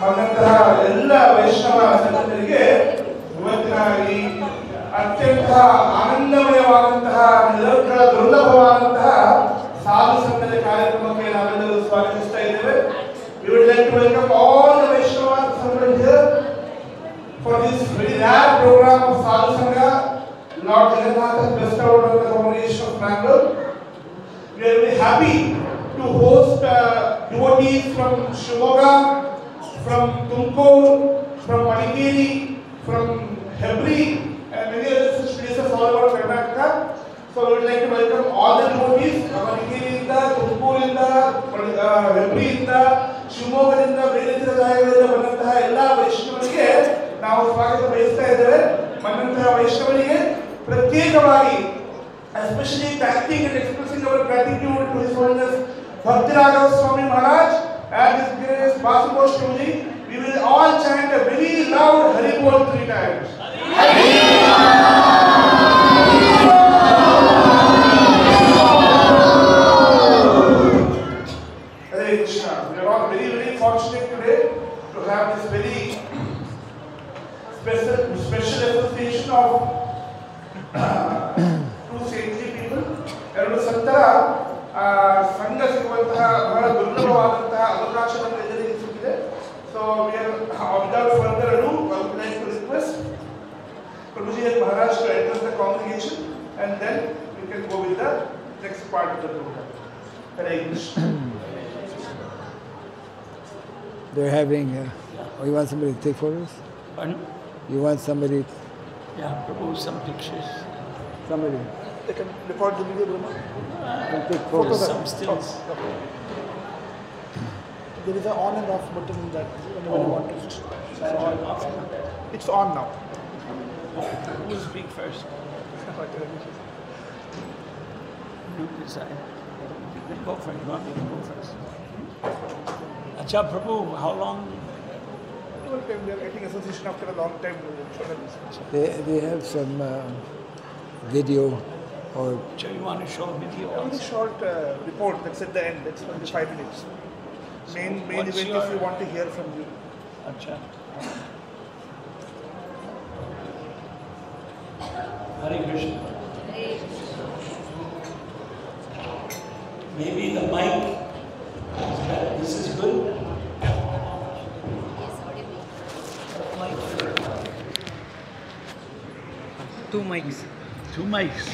ಬಂದಂತಹ ಎಲ್ಲ ವೈಷ್ಣವ ಸಂತರಿಗೆ ಇವತ್ತಿನ ಈ ಅತ್ಯಂತ ಆನಂದಮಯವಾದಂತಹ ನಿರರ್ಗಳ ದುರ್ಲಭವಾದಂತಹ ಸಾಧು ಸಂಘದ ಕಾರ್ಯಕ್ರಮಕ್ಕೆ ನಾವೆಲ್ಲರೂ ಸ್ವಾಗತಿಸ್ತಾ ಇದ್ದೇವೆ. We would like to welcome all the Vaishnava Sangha here for this very rare program of Sadhu Sangha. Lord Jagannath has blessed out on the congregation of Bangalore. We are very happy to host devotees from Shimoga, from Tumkur, from Madikeri, from Hebri, and many other such places all over Karnataka. So we would like to welcome all the devotees, Madikeri inda, Tumkur inda, Hebri inda, Shimoga inda, ಬೇರೆ ಜಾಗಗಳಿಂದ ಬಂದಂತಹ ಎಲ್ಲ ವೈಷ್ಣವರಿಗೆ ನಾವು ಸ್ವಾಗತ ಬಯಸ್ತಾ ಇದ್ದೇವೆ. ಬಂದಂತಹ ವೈಷ್ಣವರಿಗೆ ಪ್ರತ್ಯೇಕವಾಗಿ especially thanking and expressing our gratitude to His Holiness Bhakti Raghav Swami Maharaj and His Grace Basu Goswami. We will all chant a very loud Hari Bol 3 times. Hari Krishna. We are all very, very fortunate today to have this very special association of two saintly people. ಎರಡು ಸಂತರ ಸಂಘ ಸಿಗುವಂತಹ ಬಹಳ ದುರ್ಲಭವಾದಂತಹ ಅವಕಾಶವನ್ನು ಎಲ್ಲರಿಗೂ ಸಿಕ್ಕಿದೆ. So we are without further ado, I would like to request Prabhuji and Maharaj to address the congregation, and then we can go with the next part of the program. Hare Krishna. They're having. You want somebody to take photos? Pardon? You want somebody? Yeah, propose some pictures. Somebody. They can record the video. Take photos. Some stills. There is an on and off button in that whenever you want to. It's on now. Who will speak first? You decide. You can go first. You want me to go first? Acha Prabhu, how long? We are getting association after a long time. They have some video or. So you want to show a video Only also? short report that's at the end. That's only 5 minutes. Main what's event your- if you want to hear from you. Acha. Hare Krishna. Maybe the mic is better. This is good. Two mics. Two mics,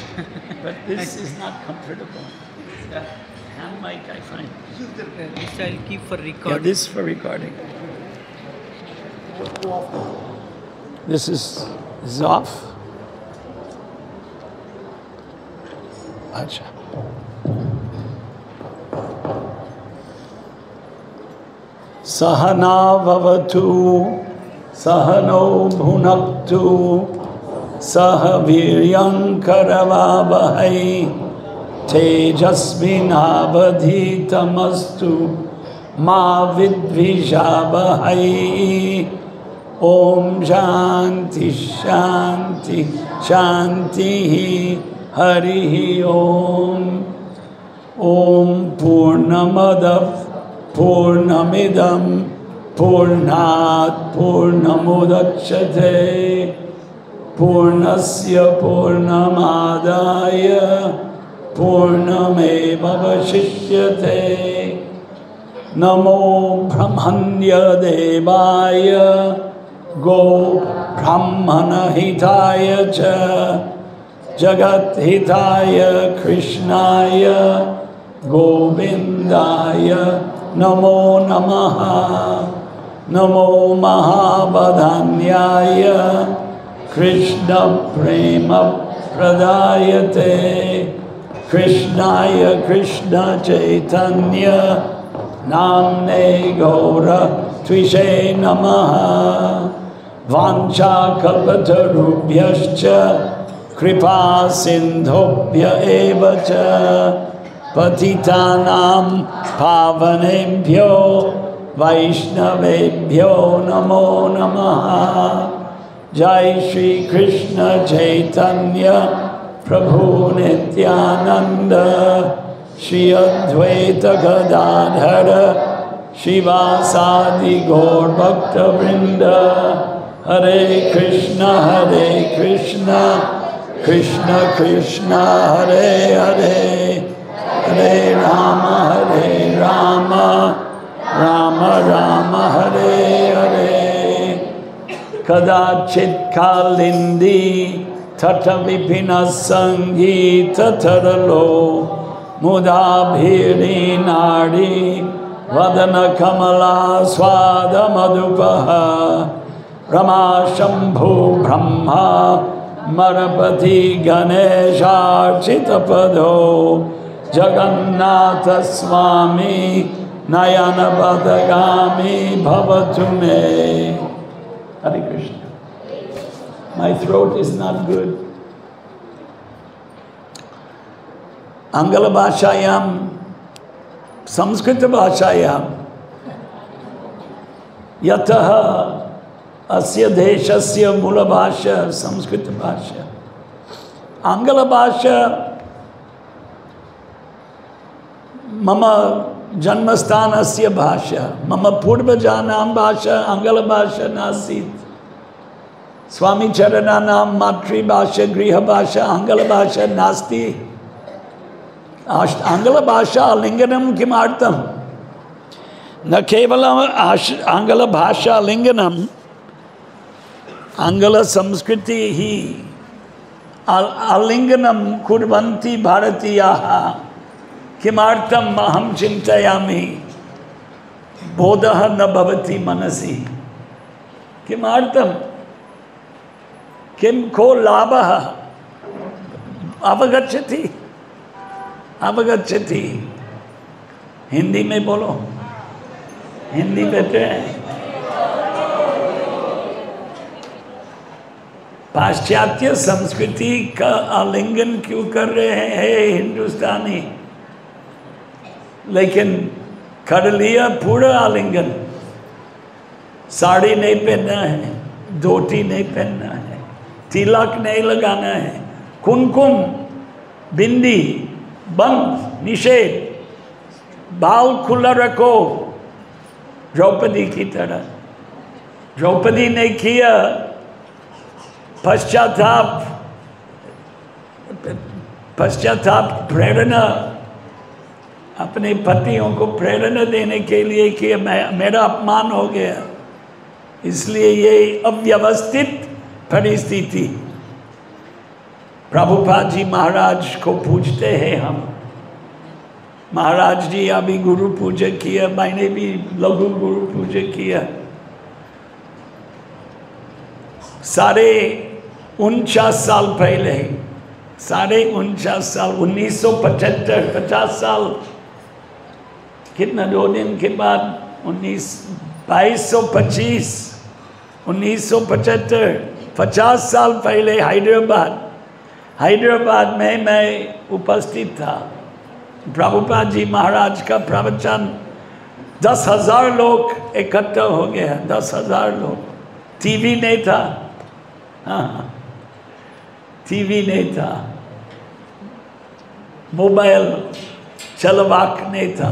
but this is not comfortable. The hand mic I find. This I'll keep for Yeah, recording. this for recording. This is off. Acha. Sahana vavatu, sahano bhunaktu, saha viryam karavavahai, tejasvinavadhitamastu, ma vidvishabahai. Om Shanti Shanti Shanti Hari Om. Om Purnamadav Purnamidam Purnat Purnamudachyate Purnasya Purnamadaya Purnamevavashishyate. Namo Brahmanya Devaya Go Brahmana Hitaya Cha Jagat Hitaya Krishnaya Govindaya Namo Namaha. Namo Mahabadhanyaya Krishna Prema Pradayate Krishnaya Krishna Chaitanya Namne Gaura Tvishe Namaha. Vancha kalpatarubhyascha kripa sindhobhya evacha patitanam pavanebhyo vaishnavebhyo namo namaha. Jai Shri Krishna Chaitanya Prabhu Nityananda Shri Advaita Gadadhara शिवासादि गौर भक्त वृंद। हरे कृष्ण कृष्ण कृष्ण हरे हरे, हरे राम राम राम हरे हरे। कदाचित् कालिंदी तथा विपिन संगीत तरलो, मुदा भीड़ी नाड़ी वदन कमला स्वाद मधुपः। रमा शंभु ब्रह्मा मरपति गणेशार्चित पदो, जगन्नाथ स्वामी नयन पदगामी भवतु मे। Hare Krishna. My throat is not good. Angala Bhashayam, Samskrita Bhashayam, Yataha Asya Deshasya Mula Bhasha Samskrita Bhasha. Angala Bhasha Mama Janmasthanasya Bhasha, Mama Purvajanam Bhasha, Angala Bhasha Nasit. Swami Charananam Matri Bhasha, Griha Bhasha, Angala Bhasha Nasti. Angala Bhasha Alinganam Kimartam. Na Kevalam Angala Bhasha Alinganam, Angala Samskriti hi Alinganam Kurvanti Bharatiyaha. किमार्थम अहम चिंतयामि बोधः न भवति मनसि। किमार्थम किम को लाभः अवगच्छति अवगच्छति। हिंदी में बोलो, हिंदी बेटे। पाश्चात्य संस्कृति का आलिंगन क्यों कर रहे हैं हिंदुस्तानी, लेकिन कर लिया पूरा आलिंगन। साड़ी नहीं पहनना है, धोती नहीं पहनना है, तिलक नहीं लगाना है, कुमकुम बिंदी बंद निषेध, बाल खुला रखो द्रौपदी की तरह। द्रौपदी ने किया पश्चाताप प्रेरणा अपने पतियों को प्रेरणा देने के लिए कि मेरा अपमान हो गया, इसलिए ये अव्यवस्थित परिस्थिति। प्रभुपाद जी महाराज को पूछते हैं हम, महाराज जी अभी गुरु पूजा किया, मैंने भी लघु गुरु पूजा किया। साढ़े 49 साल पहले, साढ़े 49 साल 1975, 50 साल कितना 2 दिन के बाद 2225 1975 50 साल पहले हैदराबाद में मैं उपस्थित था। प्रभुपाद जी महाराज का प्रवचन 10,000 लोग इकट्ठा हो गया, 10,000 लोग। टीवी नहीं था, हाँ टीवी नहीं था, मोबाइल चलवाक नहीं था,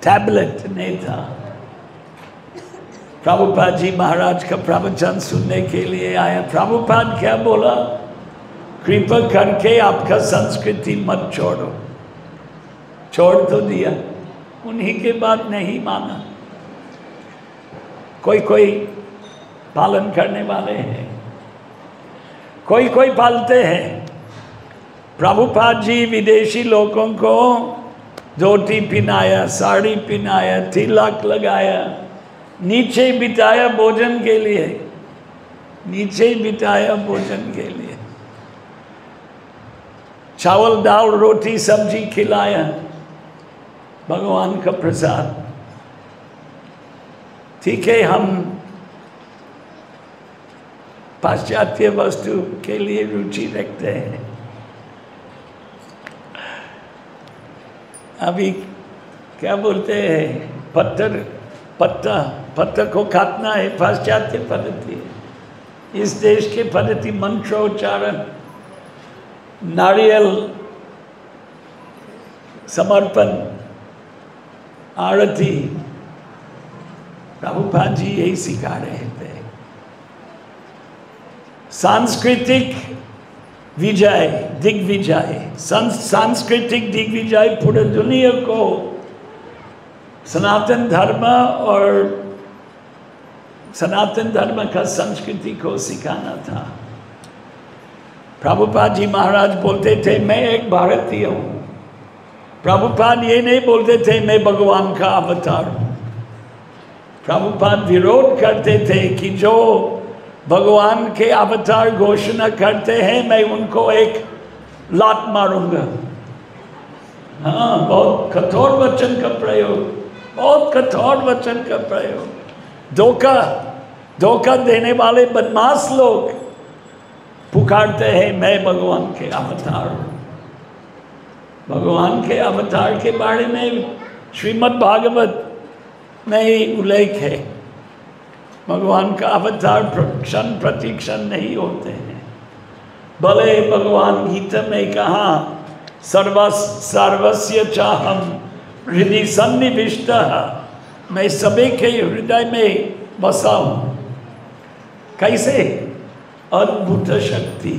टैबलेट नहीं था। प्रभुपाद जी महाराज का प्रवचन सुनने के लिए आया। प्रभुपाद क्या बोला, कृपा करके आपका संस्कृति मत छोड़ो। छोड़ तो दिया, उन्हीं के बात नहीं माना। कोई कोई पालन करने वाले हैं, कोई कोई पालते हैं। प्रभुपाद जी विदेशी लोगों को धोती पहनाया, साड़ी पहनाया, तिलक लगाया, नीचे बिताया भोजन के लिए, नीचे बिताया भोजन के लिए, चावल दाल रोटी सब्जी खिलाया, भगवान का प्रसाद। ठीक है, हम पाश्चात्य वस्तु के लिए रुचि रखते हैं। अभी क्या बोलते हैं, पत्थर को काटना है, पाश्चात्य पद्धति है। इस देश के पद्धति मंत्रोच्चारण, नारियल समर्पण, आरती प्रभुपाद जी यही सिखा रहे थे। सांस्कृतिक विजय, दिग्विजय, सांस्कृतिक दिग्विजय पूरे दुनिया को सनातन धर्म और सनातन धर्म का संस्कृति को सिखाना था। प्रभुपाद जी महाराज बोलते थे मैं एक भारतीय हूँ। प्रभुपाद ये नहीं बोलते थे मैं भगवान का अवतार हूँ। प्रभुपाद विरोध करते थे कि जो भगवान के अवतार घोषणा करते हैं मैं उनको एक लात मारूंगा। हाँ, बहुत कठोर वचन का प्रयोग, बहुत कठोर वचन का प्रयोग। धोखा देने वाले बदमाश लोग पुकारते हैं मैं भगवान के अवतार हूँ। भगवान के अवतार के बारे में श्रीमद् भागवत में उल्लेख है। भगवान का अवतार क्षण प्रतिक्षण नहीं होते हैं। भले भगवान गीता में कहा सर्वस्य चाहम हृदय सन्निविष्टः, मैं सभी के हृदय में बसा हूँ। कैसे? अद्भुत शक्ति।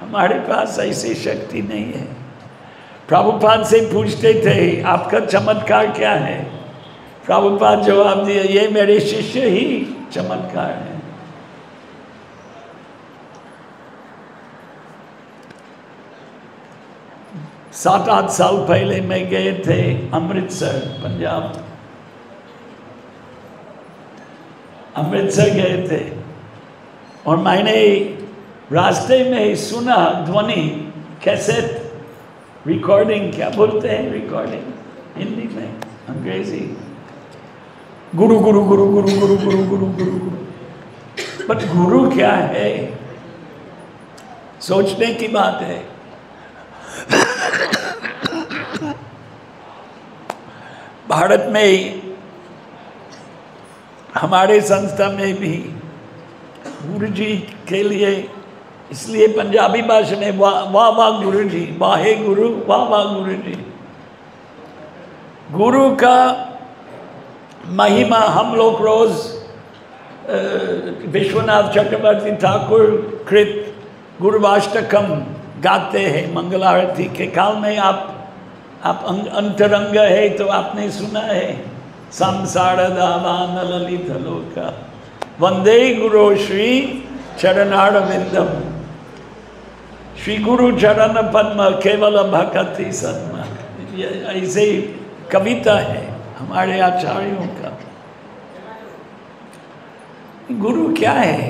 हमारे पास ऐसी शक्ति नहीं है। प्रभुपाद से पूछते थे आपका चमत्कार क्या है? प्रभुपाद जवाब दिया ये मेरे शिष्य ही चमत्कार है। सात आठ साल पहले मैं गए थे अमृतसर, पंजाब। अमृतसर गए थे और मैंने रास्ते में सुना ध्वनि, कैसेट रिकॉर्डिंग, क्या बोलते हैं रिकॉर्डिंग हिंदी में, अंग्रेजी, गुरु गुरु गुरु गुरु गुरु गुरु गुरु गुरु गुरु। बट गुरु क्या है? सोचने की बात है। भारत में हमारे संस्था में भी गुरु जी के लिए, इसलिए पंजाबी भाषा में वाह वाह गुरु जी, वाहे गुरु, वाह वाह गुरु जी। गुरु का महिमा हम लोग रोज विश्वनाथ चक्रवर्ती ठाकुर कृत गुरुवाष्टकम गाते हैं मंगल आरती के काल में। आप अंतरंग है तो आपने सुना है संसारदावान ललित लोका वंदे गुरु श्री चरणारविंदम, श्री गुरु चरण पद्म केवल भक्ति सन्मा। ऐसे कविता है हमारे आचार्यों का। गुरु क्या है?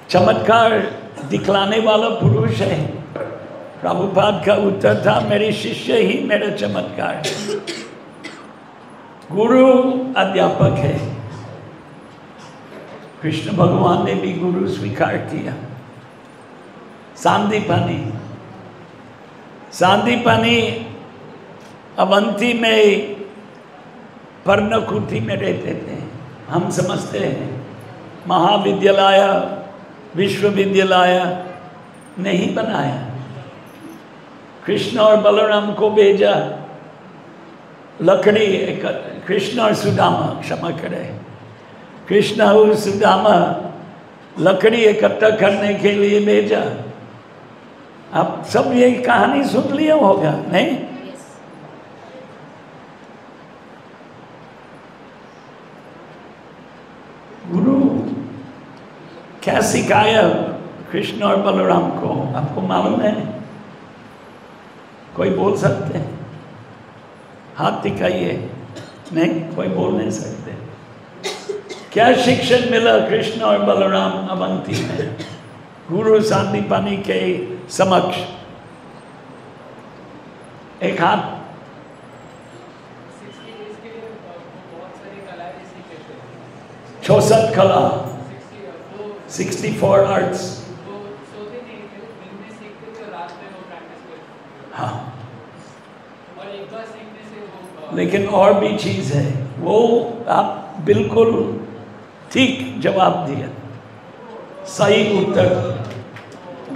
चमत्कार दिखलाने वाला पुरुष है। प्रभुपाद का उत्तर था मेरे शिष्य ही मेरा चमत्कार है। गुरु अध्यापक है। कृष्ण भगवान ने भी गुरु स्वीकार किया। सांदीपनी अवंती में पर्णकुटी में रहते थे। हम समझते हैं महाविद्यालय विश्वविद्यालय नहीं बनाया। कृष्ण और बलराम को भेजा लकड़ी, कृष्ण और सुदामा, क्षमा करें, कृष्ण और सुदामा लकड़ी इकट्ठा करने के लिए भेजा। आप सब ये कहानी सुन लिया होगा नहीं? गुरु क्या सिखाया कृष्ण और बलराम को, आपको मालूम है? कोई बोल सकते हैं? हाथ दिखाइए। नहीं, कोई बोल नहीं सकते। क्या शिक्षण मिला कृष्ण और बलराम अवंती में गुरु सांदीपनी के समक्ष? एक हाथ। 64 कला, 64 आर्ट्स। हाँ, लेकिन और भी चीज़ है, वो आप बिल्कुल ठीक जवाब दिया, सही उत्तर।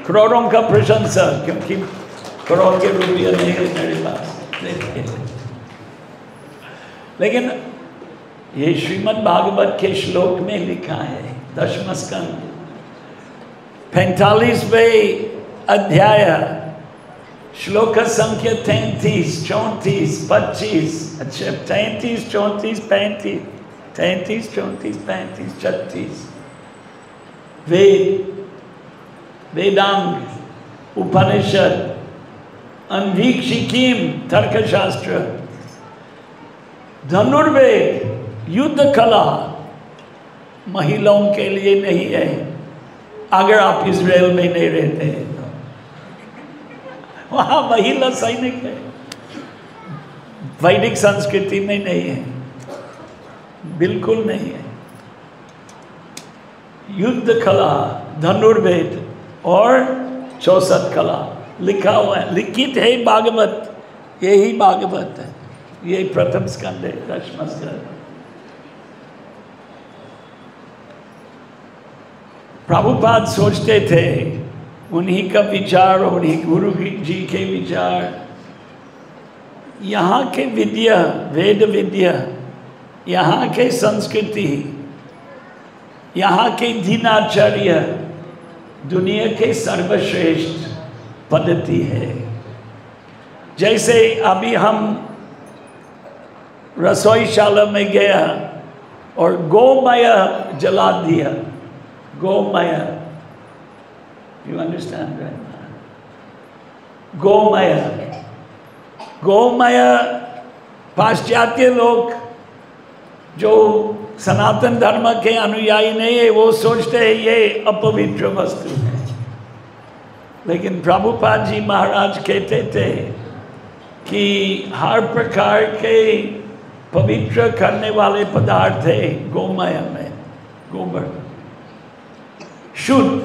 करोड़ों का प्रशंसा, क्योंकि करोड़ के रुपये नहीं है मेरे पास। लेकिन ये श्रीमद् भागवत के श्लोक में लिखा है, 10वां स्कंद 45वें अध्याय, श्लोक संख्या 33, 34, 25, अच्छा 33, 34, 35, 33, 34, 35, 36, वेदांग उपनिषद अन्वीक्षिकीम तर्कशास्त्र धनुर्वेद युद्ध कला महिलाओं के लिए नहीं है। अगर आप इजराइल में नहीं रहते हैं तो वहाँ महिला सैनिक है, वैदिक संस्कृति में नहीं है, बिल्कुल नहीं है। युद्ध कला, धनुर्वेद और 64 कला लिखा हुआ है, लिखित है भागवत, यही भागवत है, यही प्रथम स्कंद है, 10वां स्कंद। प्रभुपाद सोचते थे, उन्हीं का विचार और उन्हीं गुरु जी के विचार, यहाँ के विद्या, वेद विद्या, यहाँ के संस्कृति, यहाँ के दिनाचर्य दुनिया के सर्वश्रेष्ठ पद्धति है। जैसे अभी हम रसोईशाला में गया और गोमय जला दिया, गोमय, यू अंडरस्टैंड राइट? गोमय, गोमय पाश्चात्य लोग जो सनातन धर्म के अनुयायी नहीं है, वो सोचते हैं ये अपवित्र वस्तु है। लेकिन प्रभुपाद जी महाराज कहते थे कि हर प्रकार के पवित्र करने वाले पदार्थ है गोमय में, गोबर शुद्ध।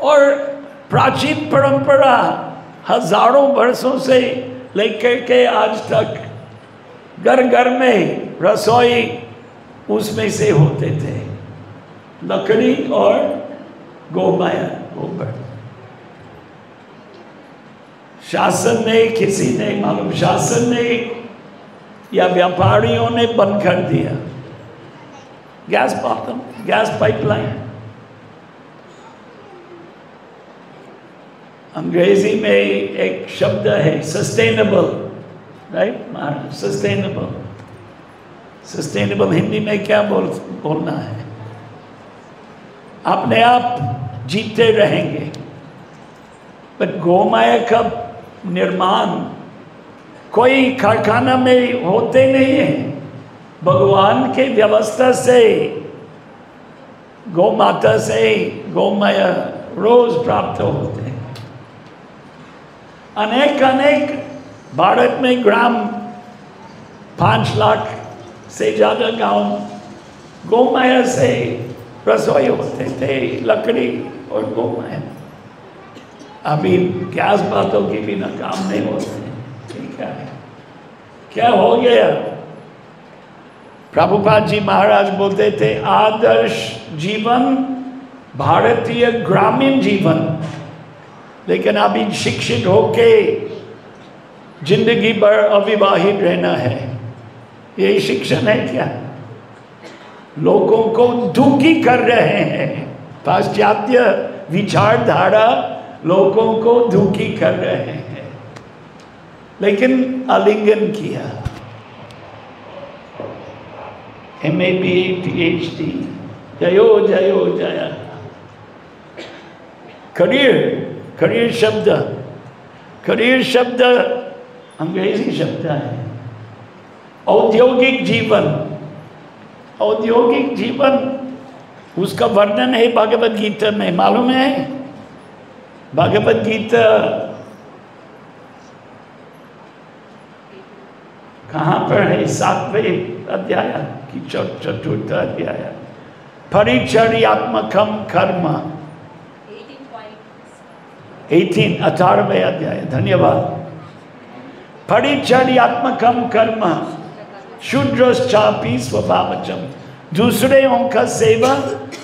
और प्राचीन परंपरा हजारों वर्षों से लेकर के आज तक घर घर में रसोई उसमें से होते थे, लकड़ी और गोमय, गोबर। शासन ने, किसी ने मालूम, शासन ने या व्यापारियों ने बंद कर दिया गैस बॉटम, गैस पाइपलाइन। अंग्रेजी में एक शब्द है sustainable, right? Sustainable, sustainable Hindi में क्या बोलना है? अपने आप जीते रहेंगे। पर गोमय का निर्माण कोई कारखाना में होते नहीं है, भगवान के व्यवस्था से गौ माता से गोमय रोज प्राप्त होते हैं। अनेक अनेक भारत में ग्राम 5 लाख से ज़्यादा गांव गोमय से रसोई होते थे, लकड़ी और गोमय। अभी गैस बातों की बिना काम नहीं होते। ठीक है, क्या हो गया? प्रभुपाद जी महाराज बोलते थे आदर्श जीवन भारतीय ग्रामीण जीवन, लेकिन अभी शिक्षित होके जिंदगी भर अविवाहित रहना है, यही शिक्षण है क्या? लोगों को दुखी कर रहे हैं, पाश्चात्य विचारधारा लोगों को दुखी कर रहे हैं। लेकिन आलिंगन किया, MA PhD, जयो जयो जया। करियर, करियर शब्द, करियर शब्द अंग्रेजी शब्द है। औद्योगिक जीवन, औद्योगिक जीवन उसका वर्णन है भगवद गीता में, मालूम है? भगवद गीता कहाँ पर है? 7वें अध्याय की 4th अध्याय, परिचर्यात्मकम कर्म, 18वें अध्याय। धन्यवाद। परिचर्यात्मकम कर्म शूद्रश्चापि स्वभावजम्, दूसरों का सेवा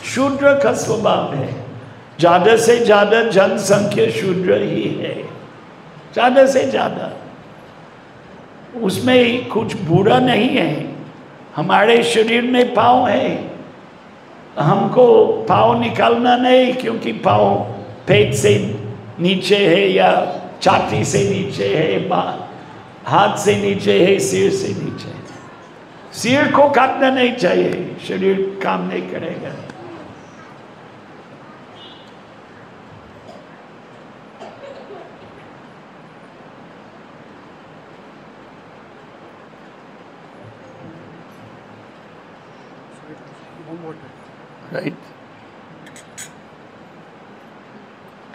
शूद्र का स्वभाव है। ज़्यादा से ज़्यादा जनसंख्या शूद्र ही है, ज़्यादा से ज़्यादा। उसमें कुछ बुरा नहीं है। हमारे शरीर में पाँव है, हमको पाँव निकालना नहीं, क्योंकि पाँव पेट से नीचे है या छाती से नीचे है, हाथ से नीचे है, सिर से नीचे है। सिर को काटना नहीं चाहिए, शरीर काम नहीं करेगा। राइट।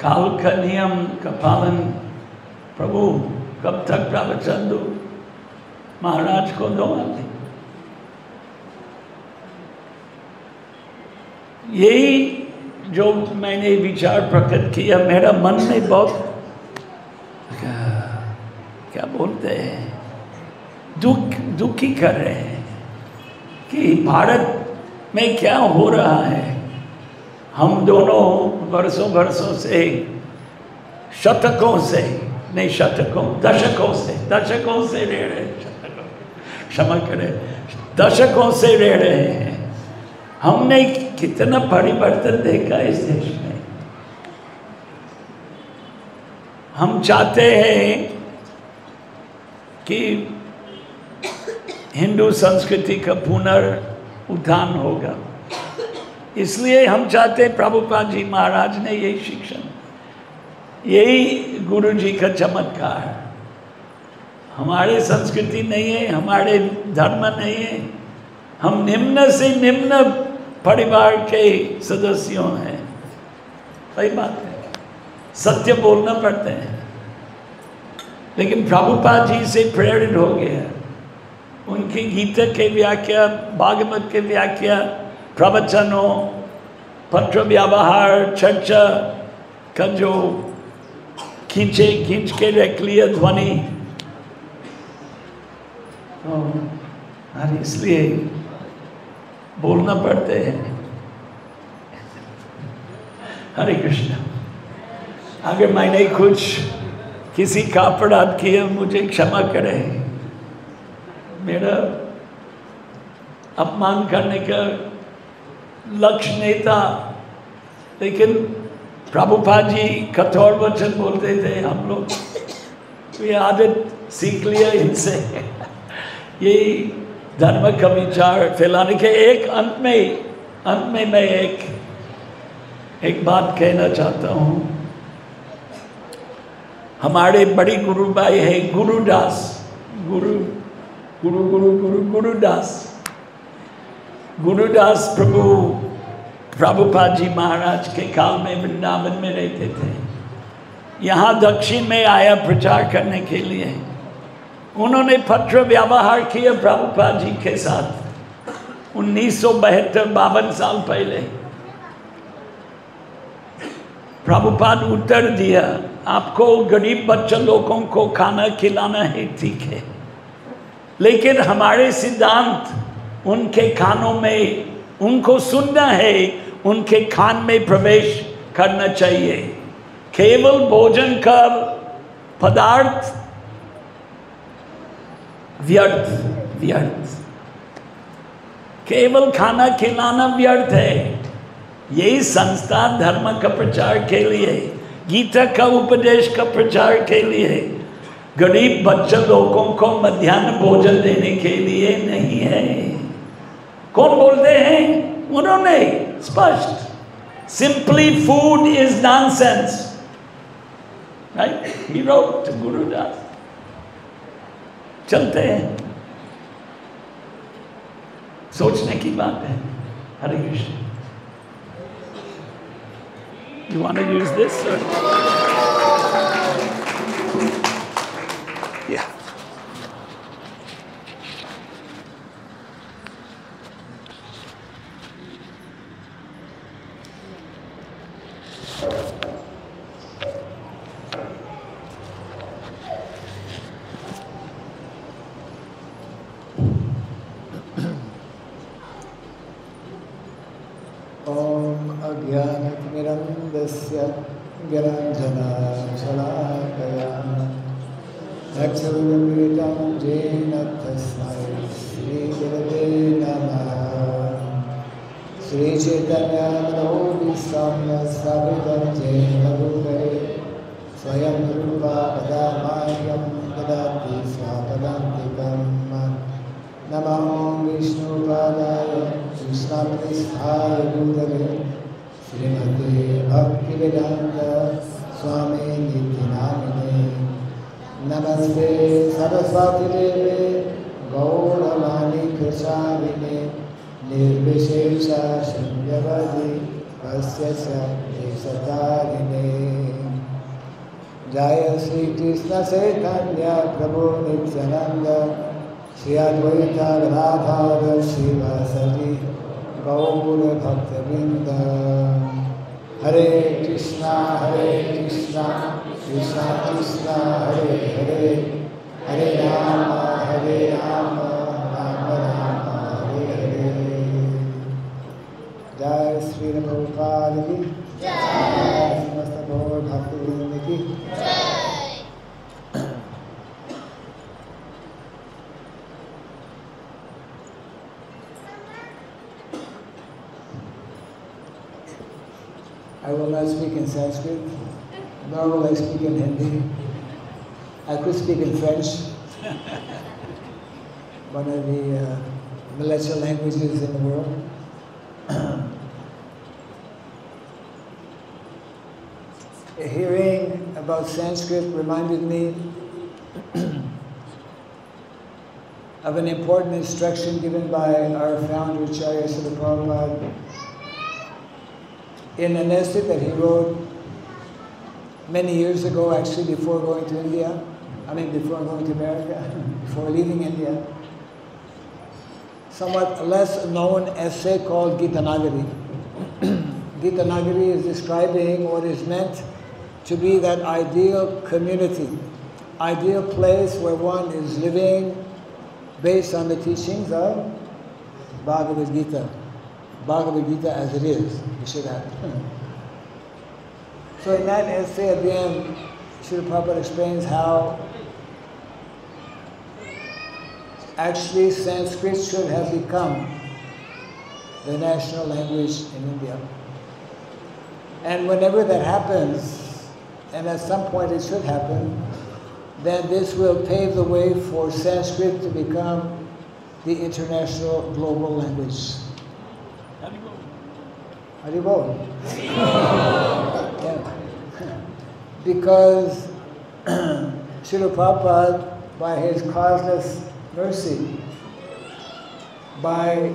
काल का नियम का पालन प्रभु कब तक प्रवचन दो, महाराज को दो आते। यही जो मैंने विचार प्रकट किया, मेरा मन में बहुत क्या बोलते हैं, दुखी कर रहे हैं कि भारत में क्या हो रहा है। हम दोनों वर्षों से, शतकों से नहीं, दशकों से रह रहे हैं, क्षमा करें, दशकों से रह रहे हैं। हमने कितना परिवर्तन देखा इस देश में। हम चाहते हैं कि हिंदू संस्कृति का पुनरुत्थान होगा, इसलिए हम चाहते हैं, प्रभुपाद जी महाराज ने यही शिक्षण, यही गुरु जी का चमत्कार। हमारे संस्कृति नहीं है, हमारे धर्म नहीं है, हम निम्न से निम्न परिवार के सदस्यों हैं। सही बात है, सत्य बोलना पड़ते हैं। लेकिन प्रभुपाद जी से प्रेरित हो गया, उनकी गीता के व्याख्या, भागवत के व्याख्या, प्रवचनों, पत्र व्यवहार, चर्चा का जो खींच के रख लिया ध्वनि, और इसलिए बोलना पड़ते हैं। हरे कृष्ण। अगर मैंने कुछ किसी का अपराध किया, मुझे क्षमा करें। मेरा अपमान करने का लक्ष्य नहीं था, लेकिन प्रभुपाद जी कठोर वचन बोलते थे, हम लोग ये आदत सीख लिया इनसे। ये धर्म का विचार फैलाने के अंत में मैं एक बात कहना चाहता हूँ। हमारे बड़ी गुरु भाई है गुरुदास, गुरुदास प्रभुपाद जी महाराज के काल में वृंदावन में रहते थे। यहाँ दक्षिण में आया प्रचार करने के लिए। उन्होंने पत्र व्यवहार किया प्रभुपाद जी के साथ 1972 साल पहले। प्रभुपाद उत्तर दिया, आपको गरीब बच्चे लोगों को खाना खिलाना है, ठीक है, लेकिन हमारे सिद्धांत उनके खानों में, उनको सुनना है, उनके खान में प्रवेश करना चाहिए। केवल भोजन का पदार्थ व्यर्थ, केवल खाना खिलाना व्यर्थ है। यही संस्था धर्म का प्रचार के लिए, गीता का उपदेश का प्रचार के लिए, गरीब बच्चे लोगों को मध्याह्न भोजन देने के लिए नहीं है। कौन बोलते हैं? उन्होंने स्पष्ट, simply food is nonsense, right? He wrote to Gurudas. चलते हैं, सोचने की बात है। हरे Krishna. You want to use this? Or? Yeah. अज्ञानतिमिरन्दस्य ज्ञानञ्जनशलाकया Acceleratam Jena Tasmai Sri Gurave Namaha Sri Chaitanya Manobhistamya Savitam Jena Gurave Swayam Rupa Padamayam Dadati Swapadantikam Namaham Vishnu Padaya Krishna Pristaya Gurave Srimati Bhaktivedanta Swami Nityanamine Namaste Saraswati Deve Gauravani Prasarine Nirvishesha Shandyavadi Vasyasya Desatarine Jaya Sri Krishna Chaitanya Prabhu Nityananda Shri Advaita Gadadhara Srivasadi Gaura Bhakta Vrinda Hare Krishna Krishna Krishna Hare Hare Hare Rama Rama Rama Hare Hare Jai Sri Prabhupada ki Jai Samasta Gaur Bhakta Vrinda ki I will not speak in Sanskrit, nor will I speak in Hindi. I could speak in French, one of the military languages in the world. Hearing about Sanskrit reminded me of an important instruction given by our founder, Acharya Srila Prabhupada, in an essay that he wrote many years ago, actually before going to India, before going to America, before leaving India, somewhat less known essay called Gitanagari. Gitanagari is describing what is meant to be that ideal community, ideal place where one is living based on the teachings of Bhagavad Gita. Bhagavad Gita as it is, you should have. So in that essay at the end, Srila Prabhupada explains how actually Sanskrit should have become the national language in India. And whenever that happens, and at some point it should happen, then this will pave the way for Sanskrit to become the international global language. Haribol. Yeah. Because Srila Prabhupada, by his causeless mercy, by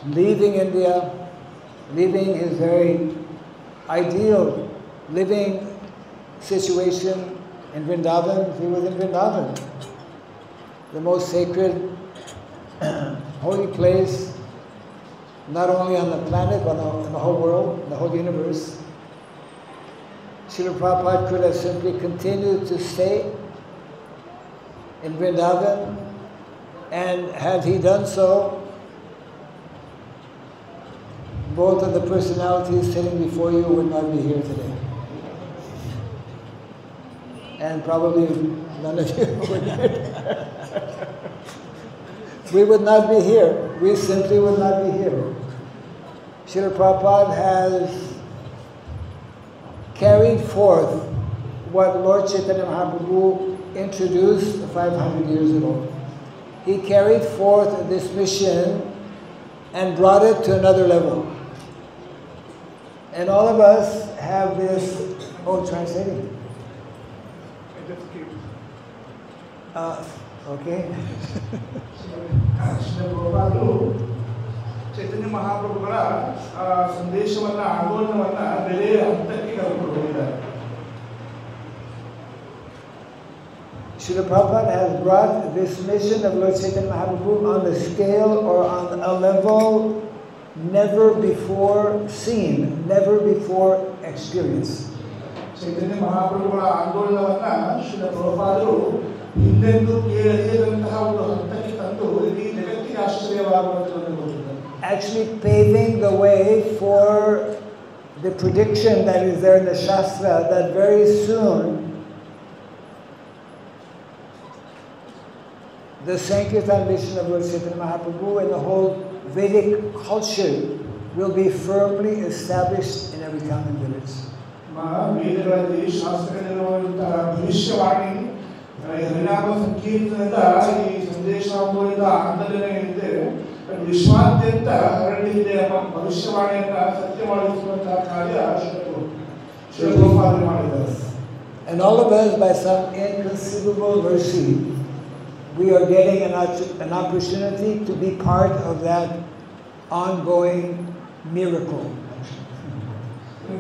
leaving India, leaving his very ideal living situation in Vrindavan, he was in Vrindavan, the most sacred, holy place, not only on the planet, but in the whole world, the whole universe. Srila Prabhupada could have simply continued to stay in Vrindavan, and had he done so, both of the personalities sitting before you would not be here today. And probably none of you would be here. We would not be here. We simply would not be here. Srila Prabhupada has carried forth what Lord Chaitanya Mahaprabhu introduced 500 years ago. He carried forth this mission and brought it to another level. And all of us have this, translating. Okay. ಚೈತನ್ಯ ಮಹಾಪ್ರಭುಗಳ ಸಂದೇಶವನ್ನ ಆಂದೋಲನವನ್ನ ಬೆಲೆಯ ಹಂತಕ್ಕೆ ಕರೆದುಕೊಂಡು ಹೋಗಿದ್ದಾರೆ. Srila Prabhupada has brought this mission of Lord Chaitanya Mahaprabhu on a scale or on a level never before seen, never before experienced. ಚೈತನ್ಯ ಮಹಾಪ್ರಭುಗಳ ಆಂದೋಲನವನ್ನ ಶ್ರೀಲ ಪ್ರಭುಪಾದರು ಹಿಂದೆಂದೂ ಕೇಳದಂತಹ ಒಂದು ಹಂತಕ್ಕೆ ತಂದು ಇಡೀ ಜಗತ್ತಿಗೆ ಆಶ್ಚರ್ಯವಾಗುವಂತೆ actually paving the way for the prediction that is there in the Shastra that very soon the Sankirtan mission of Lord Chaitanya Mahaprabhu and the whole Vedic culture will be firmly established in every town and village. ವೇದಗಳಲ್ಲಿ ಶಾಸ್ತ್ರಗಳಿರುವಂತಹ ಭವಿಷ್ಯವಾಣಿ ಹರಿನಾಮ ಸಂಕೀರ್ತನದ ಈ ಸಂದೇಶಾಮೃತದ ಆಂದೋಲನ ಏನಿದೆ ವಿಶ್ವಾದ್ಯಂತ ಹರಡಿದೆ ಎಂಬ ಭವಿಷ್ಯವಾಣಿಯನ್ನ ಸತ್ಯ ಮಾಡಿಸುವಂತಹ ಕಾರ್ಯ ಶ್ರೀಗೋಪಾಲರು ಮಾಡಿದ್ದಾರೆ. And all of us, by some inconceivable mercy, we are getting an opportunity to be part of that ongoing miracle.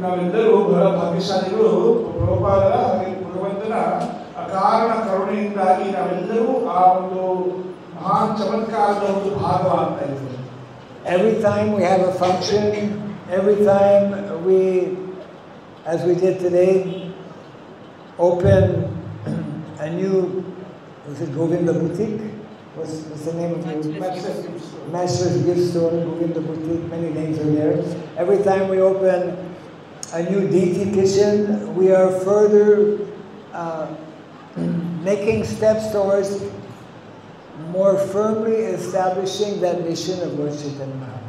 ನಾವೆಲ್ಲರೂ ಬಹಳ ಭಾಗ್ಯಶಾಲಿಗಳು. ಪ್ರಭುಪಾದರ ಹಾಗೆ ಭಗವಂತನ ಅಕಾರಣ ಕರುಣೆಯಿಂದಾಗಿ ನಾವೆಲ್ಲರೂ ಆ ಒಂದು ಮಹಾನ್ ಚಮತ್ಕಾರದ ಒಂದು ಭಾಗವಾಗ್ತಾ ಇದ್ದೇವೆ. Every time we have a function, every time we, as we did today, open a new, was it Govinda Boutique? What's the name of it? Master's Gift Store, Govinda Boutique, many names are there. Every time we open a new DT kitchen, we are further making steps towards more firmly establishing that mission of Lord Chaitanya Mahaprabhu.